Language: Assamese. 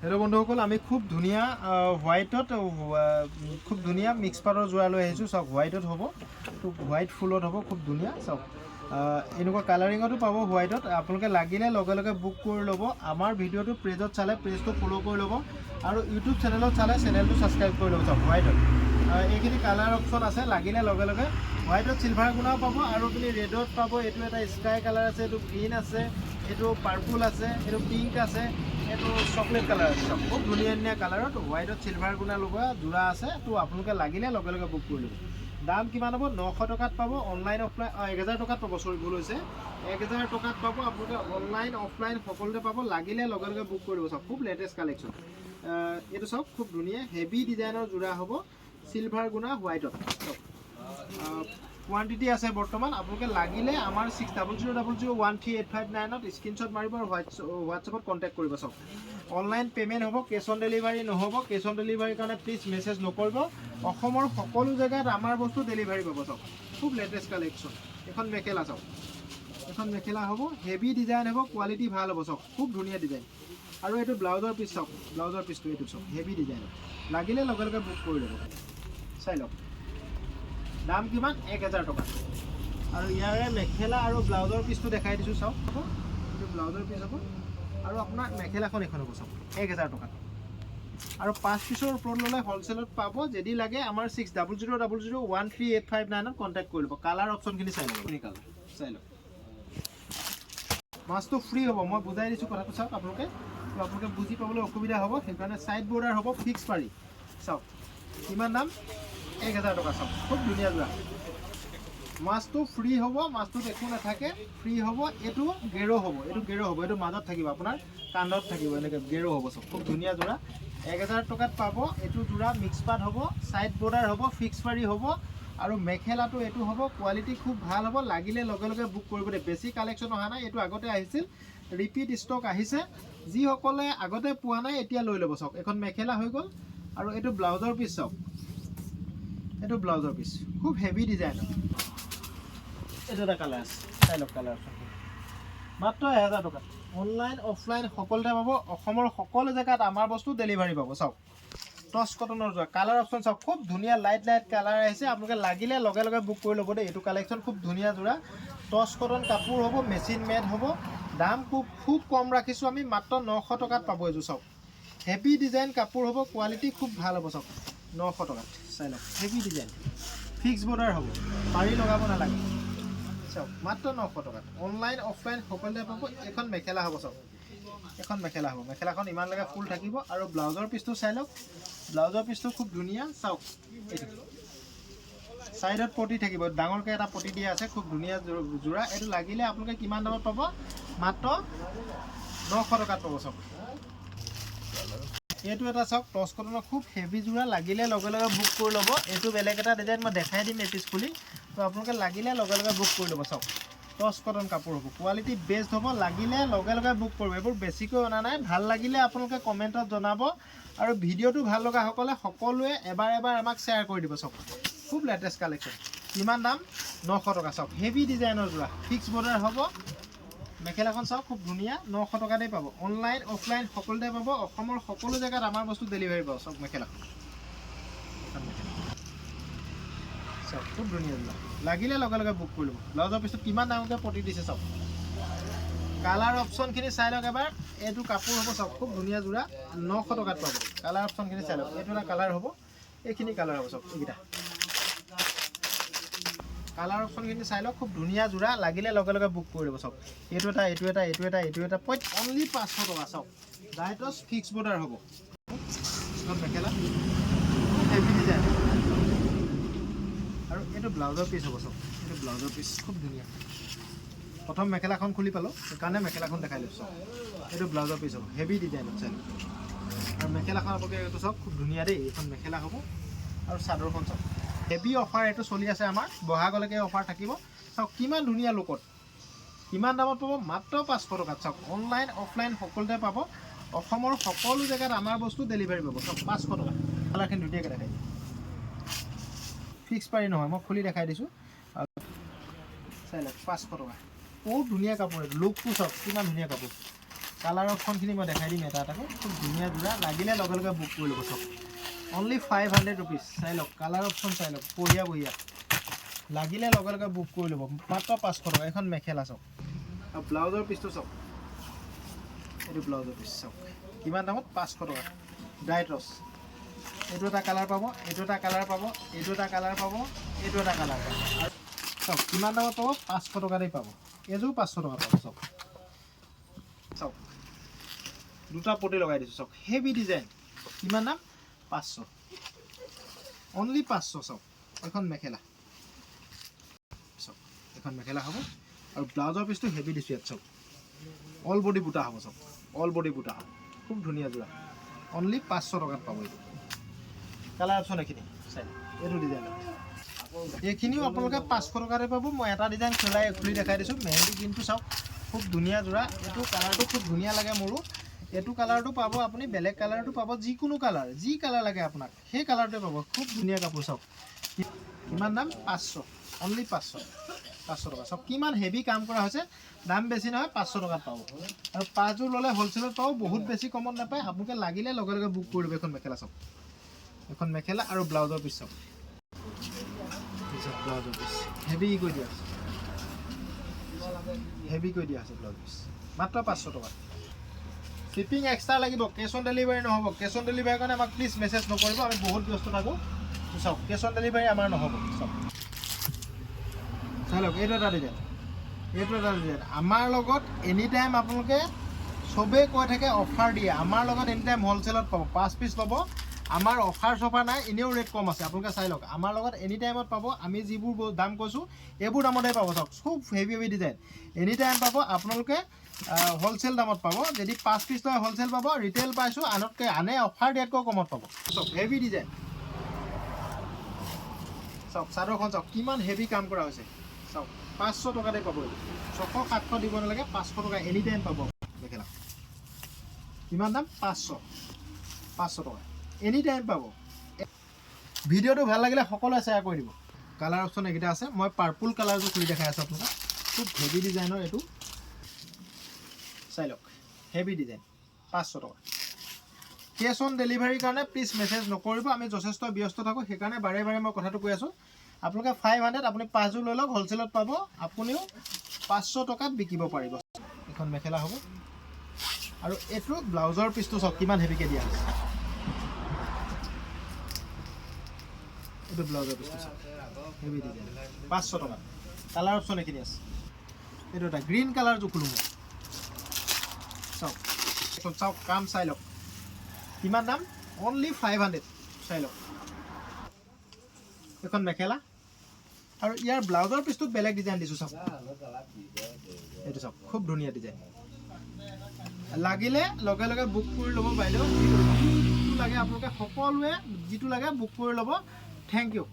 हेलो बंधुসকল আমি খুব ধুনিয়া হোয়াইটত খুব ধুনিয়া মিক্স পাটৰ জোৰা লৈ আহিছো সব হোয়াইটত হ'ব তো হোয়াইট ফুলত হ'ব খুব ধুনিয়া সব এনেকুৱা কালাৰিংতো পাব হোয়াইটত আপোনালোকে লাগিলে লগে লগে বুক কৰি ল'ব আমাৰ ভিডিওটো পেজত চালে পেজটো ফলো কৰি ল'ব আৰু ইউটিউব চেনেলত চালে চেনেলটো সাবস্ক্ৰাইব কৰি ল'ব সব হোয়াইটত এইখিনি কালাৰ অপচন আছে লাগিলে লগে লগে হোয়াইটত সিলভাৰ গুণাও পাব আৰু আপুনি ৰেডত পাব এটো এটা স্কাই কালাৰ আছে এটো গ্ৰীন আছে এটো পাৰ্পল আছে এটো পিংক আছে এটো চকলেট কালাৰ আছে খুব ধুনীয়া ধুনীয়া কালাৰত হোয়াইটত সিলভাৰ গুণা লগোৱা জোৰা আছে তো আপোনালোকে লাগিলে লগে লগে বুক কৰি ল'ব দাম কিমান হ'ব 900 টকাত পাব অনলাইন অফলাইন 1000 টকাত পাব সৰি ভুল হৈছে 1000 টকাত পাব আপোনালোকে অনলাইন অফলাইন সকলোতে পাব লাগিলে লগে লগে বুক কৰি ল'ব সব খুব লেটেষ্ট কালেকশ্যন এটো সব খুব ধুনীয়া হেভি ডিজাইনৰ জোৰা হ'ব সিলভাৰ গুণা হোয়াইটত কোয়ান্টিটি আছে বৰ্তমান আপোনালোকে লাগিলে আমাৰ 6000013859ত স্ক্ৰিনশ্বট মাৰিব আৰু হোৱাটছএপত কন্টাক্ট কৰিব সব অনলাইন পেমেন্ট হ'ব কেশ অন ডেলিভাৰী নহ'ব কেশ অন ডেলিভাৰীৰ কাৰণে প্লিজ মেছেজ নকৰিব অসমৰ সকলো জায়গাত আমাৰ বস্তু ডেলিভাৰী পাব সব খুব লেটেষ্ট কালেকশ্যন এখন মেখেলা সব এখন মেখেলা হ'ব হেভি ডিজাইন হ'ব কোৱালিটি ভাল হ'ব সব খুব ধুনীয়া ডিজাইন আৰু এটো ব্লাউজৰ পিস সব ব্লাউজৰ পিসটো এটো সব হেভি ডিজাইন লাগিলে লগে লগে বুক কৰি ল'ব চাই লওক দাম কিমান 1000 টকা আৰু ইয়াৰে মেখেলা আৰু ব্লাউজৰ পিসটো দেখাই দিছো সব এটো ব্লাউজৰ পিস হ'ব আৰু আপোনাৰ মেখেলাখন এখন হ'ব সব 1000 টকা আৰু 5 পিসৰ ওপৰত ললে হোলসেলত পাব যদি লাগে আমাৰ 6000013859ত কন্টাক্ট কৰি ল'ব কালাৰ অপচনখিনি চাই ল'ব এই কালাৰ চাই লওক মাছটো ফ্ৰী হ'ব মই বুজাই দিছো কথাটো চাওক আপোনালোকে বুজি পাবলৈ অসুবিধা হ'ব সেইকাৰণে সাইড বৰ্ডাৰ হ'ব ফিক্স পাৰি চাওক কিমান দাম 1000 টকা সব খুব ধুনীয়া জোৰা মাছটো ফ্ৰী হ'ব মাছটোত একো নাথাকে ফ্ৰী হ'ব এটো গেৰো হ'ব এটো মাজত থাকিব আপোনাৰ কাণ্ডত থাকিব এনেকৈ গেৰো হ'ব সব খুব ধুনীয়া জোৰা 1000 টকাত পাব এটো জোৰা মিক্স পাট হ'ব সাইড বৰ্ডাৰ হ'ব ফিক্স পাৰি হ'ব আৰু মেখেলাটো এটো হ'ব কোৱালিটি খুব ভাল হ'ব লাগিলে লগে লগে বুক কৰিব দে বেছি কালেকশ্যন অহা নাই এটো আগতে আহিছিল ৰিপিট ষ্টক আহিছে যি সকলে আগতে পোৱা নাই এতিয়া লৈ ল'ব সব এখন মেখেলা হৈ গ'ল আৰু এটো ব্লাউজৰ পিস সব এটো ব্লাউজৰ পিস খুব হেভি ডিজাইন এটো এটা কালাৰ আছে চাই লওক কালাৰ মাত্ৰ 1000 টকা অনলাইন অফলাইন সকলোতে পাব অসমৰ সকলো জায়গাত আমাৰ বস্তু ডেলিভাৰী পাব চাওক টস কটনৰ জোৰা কালাৰ অপচন চাওক খুব ধুনীয়া লাইট কালাৰ আহিছে আপোনালোকে লাগিলে লগে লগে বুক কৰি ল'ব দেই এটো কালেকশ্যন খুব ধুনীয়া জোৰা টস কটন কাপোৰ হ'ব মেচিন মেড হ'ব দাম খুব কম ৰাখিছো আমি মাত্ৰ 900 টকাত পাব এজো চাওক হেভি ডিজাইন কাপোৰ হ'ব কোৱালিটি খুব ভাল হ'ব চাওক 900 টকাত চাই লওক হেভি ডিজাইন ফিক্স বৰ্ডাৰ হ'ব পাৰি লগাব নালাগে চাওক মাত্ৰ 900 টকাত অনলাইন অফলাইন সকলোতে পাব এখন মেখেলা হ'ব চাওক এখন মেখেলা হ'ব মেখেলাখন ইমান লগা ফুল থাকিব আৰু ব্লাউজৰ পিসটো চাই লওক ব্লাউজৰ পিসটো খুব ধুনীয়া চাওক এটো সাইডত পটি থাকিব ডাঙৰকৈ এটা পটি দিয়া আছে খুব ধুনীয়া জোৰা এটো লাগিলে আপোনালোকে কিমান দামত পাব মাত্ৰ 900 টকাত পাব চাওক এটো এটা চাওক টস কটনৰ খুব হেভি জোৰা লাগিলে লগে লগে বুক কৰি ল'ব এটো বেলেগ এটা ডিজাইন মই দেখাই দিম এপিস খুলি তো আপোনালোকে লাগিলে লগে লগে বুক কৰি ল'ব চাওক টস কটন কাপোৰ হ'ব কোৱালিটি বেষ্ট হ'ব লাগিলে লগে লগে বুক কৰিব এইবোৰ বেছিকৈ অনা নাই ভাল লাগিলে আপোনালোকে কমেন্টত জনাব আৰু ভিডিওটো ভাল লগা সকলোৱে এবাৰ আমাক শ্বেয়াৰ কৰি দিব চাওক খুব লেটেষ্ট কালেকশ্যন কিমান দাম 900 টকা চাওক হেভি ডিজাইনৰ জোৰা ফিক্স বৰ্ডাৰ হ'ব মেখেলাখন চাওক খুব ধুনীয়া 900 টকাতে পাব অনলাইন অফলাইন সকলোতে পাব অসমৰ সকলো জায়গাত আমাৰ বস্তু ডেলিভাৰী পাব চাওক মেখেলাখন চাওক খুব ধুনীয়া জোৰা লাগিলে লগে লগে বুক কৰি ল'ব ব্লাউজৰ পিছত কিমান ডাঙৰকৈ পটি দিছে চাওক কালাৰ অপচনখিনি চাই লওক এবাৰ এটো কাপোৰ হ'ব চাওক খুব ধুনীয়া জোৰা 900 টকাত পাব কালাৰ অপচনখিনি চাই লওক এটো এটা কালাৰ হ'ব এইখিনি কালাৰ হ'ব চাওক এইকিটা কালাৰ অপচনখিনি চাই লওক খুব ধুনীয়া জোৰা লাগিলে লগে লগে বুক কৰি ল'ব চাওক এটো এটা পইণ্ট অনলি 500 টকা চাওক ডাইটছ ফিক্স বৰ্ডাৰ হ'ব মেখেলা হেভি ডিজাইন আৰু এটো ব্লাউজৰ পিস হ'ব চাওক এটো ব্লাউজৰ পিস খুব ধুনীয়া প্ৰথম মেখেলাখন খুলি পালো সেইকাৰণে মেখেলাখন দেখাই লৈছো এটো ব্লাউজৰ পিস হ'ব হেভি ডিজাইন আছে আৰু মেখেলাখন আপোনালোকে এটো চাওক খুব ধুনীয়া দেই এখন মেখেলা হ'ব আৰু চাদৰখন চাওক হেভি অফাৰ এটো চলি আছে আমাৰ বহাগলৈকে অফাৰ থাকিব চাওক কিমান ধুনীয়া লুকত কিমান দামত পাব মাত্ৰ 500 টকাত চাওক অনলাইন অফলাইন সকলোতে পাব অসমৰ সকলো জায়গাত আমাৰ বস্তু ডেলিভাৰী পাব চাওক 500 টকা কালাৰখিনি ধুনীয়াকৈ দেখাই দিম ফিক্স পাৰি নহয় মই খুলি দেখাই দিছো চাই লওক 500 টকা বহুত ধুনীয়া কাপোৰ লুকটো চাওক কিমান ধুনীয়া কাপোৰ কালাৰ অপশ্যনখিনি মই দেখাই দিম এটা এটাকৈ খুব ধুনীয়া যোৰা লাগিলে লগে লগে বুক কৰি ল'ব চাওক অনলি 500 ৰুপিজ চাই লওক কালাৰ অপশ্যন চাই লওক বঢ়িয়া বঢ়িয়া লাগিলে লগে লগে বুক কৰি ল'ব মাত্ৰ 500 টকা এখন মেখেলা চাওক আৰু ব্লাউজৰ পিচটো চাওক এইটো ব্লাউজৰ পিচ চাওক কিমান দামত 500 টকা ব্ৰাইট ৰছ এইটো এটা কালাৰ পাব এইটো এটা কালাৰ পাব এইটো এটা কালাৰ পাব এইটো এটা কালাৰ পাব চাওক কিমান দামত পাব 500 টকাতেই পাব এযোৰ 500 টকা পাব চাওক চাওক দুটা পটি লগাই দিছোঁ চাওক হেভি ডিজাইন কিমান দাম 500 অনলি 500 চাওক এখন মেখেলা চাওক এখন মেখেলা হ'ব আৰু ব্লাউজৰ পিচটো হেভি দিছোঁ ইয়াত চাওক অল বডি বুটা হ'ব চাওক অল বডি বুটা হ'ব খুব ধুনীয়া যোৰা অনলি 500 টকাত পাব এইটো কালাৰ অপশ্যন এইখিনি চাই এইটো ডিজাইন এইখিনিও আপোনালোকে 500 টকাতে পাব মই এটা ডিজাইন খুলি দেখাই দিছোঁ মেহেন্দি গ্ৰীণটো চাওক খুব ধুনীয়া যোৰা এইটো কালাৰটো খুব ধুনীয়া লাগে মোৰো এইটো কালাৰটো পাব আপুনি বেলেগ কালাৰটো পাব যিকোনো কালাৰ যি কালাৰ লাগে আপোনাক সেই কালাৰটোৱে পাব খুব ধুনীয়া কাপোৰ চাওক কিমান দাম 500 অনলি 500 টকা চাওক কিমান হেভি কাম কৰা হৈছে দাম বেছি নহয় 500 টকাত পাব আৰু 5 যোৰ ল'লে হ'লচেলত পাব বহুত বেছি কমত নাপায় আপোনালোকে লাগিলে লগে লগে বুক কৰি ল'ব এখন মেখেলা চাওক এখন মেখেলা আৰু ব্লাউজৰ পিচ চাওক ব্লাউজৰ পিচ হেভি কৰি দিয়া আছে হেভি কৰি দিয়া আছে ব্লাউজ পিচ মাত্ৰ 500 টকা শিপিং এক্সট্ৰা লাগিব কেছ অন ডেলিভাৰী নহ'ব কেছ অন ডেলিভাৰীৰ কাৰণে আমাক প্লিজ মেছেজ নকৰিব আমি বহুত ব্যস্ত থাকোঁ চাওক কেছ অন ডেলিভাৰী আমাৰ নহ'ব চাওক চাই লওক এইটো এটা ডিজাইন আমাৰ লগত এনি টাইম আপোনালোকে চবেই কৈ থাকে অফাৰ দিয়ে আমাৰ লগত এনি টাইম হ'লচেলত পাব 5 পিচ ল'ব আমাৰ অফাৰ চফাৰ নাই এনেও ৰেট কম আছে আপোনালোকে চাই লওক আমাৰ লগত এনি টাইমত পাব আমি যিবোৰ দাম কৈছোঁ এইবোৰ দামতে পাব চাওক খুব হেভি ডিজাইন এনি টাইম পাব আপোনালোকে হ'লচেল দামত পাব যদি 5 পিচ লয় হ'লচেল পাব ৰিটেইল পাইছোঁ আনে অফাৰ দিয়াতকৈ কমত পাব চাওক হেভি ডিজাইন চাওক চাদৰখন চাওক কিমান হেভি কাম কৰা হৈছে চাওক 500 টকাতে পাব 600-700 দিব নালাগে 500 টকা এনি টাইম পাব মেখেলা কিমান দাম 500 টকা এনি টাইম পাব ভিডিঅ'টো ভাল লাগিলে সকলোৱে শ্বেয়াৰ কৰি দিব কালাৰ অপশ্যন এইকেইটা আছে মই পাৰ্পল কালাৰটো খুলি দেখাই আছোঁ আপোনাক খুব হেভি ডিজাইনৰ এইটো চাই লওক হেভি ডিজাইন 500 টকা কেছ অন ডেলিভাৰীৰ কাৰণে প্লিজ মেছেজ নকৰিব আমি যথেষ্ট ব্যস্ত থাকোঁ সেইকাৰণে বাৰে বাৰে মই কথাটো কৈ আছোঁ আপোনালোকে 500 আপুনি 5 যোৰ লৈ লওক হ'লচেলত পাব আপুনিও 500 টকাত বিকিব পাৰিব এখন মেখেলা হ'ব আৰু এইটো ব্লাউজৰ পিচটো চাওক কিমান হেভিকৈ দিয়া আছে এইটো ব্লাউজৰ পিচটো চাওক হেভি ডিজাইন 500 টকা কালাৰ অপশ্যন এইখিনি আছে এইটো এটা গ্ৰীণ কালাৰটো খোলোঁ মই চাওক চাওক কাম চাই লওক কিমান দাম অনলি 500 চাই লওক এখন মেখেলা আৰু ইয়াৰ ব্লাউজৰ পিচটোত বেলেগ ডিজাইন দিছোঁ চাওক এইটো চাওক খুব ধুনীয়া ডিজাইন লাগিলে লগে লগে বুক কৰি ল'ব বাইদেউ যিটো লাগে আপোনালোকে সকলোৱে যিটো লাগে বুক কৰি ল'ব থেংক ইউ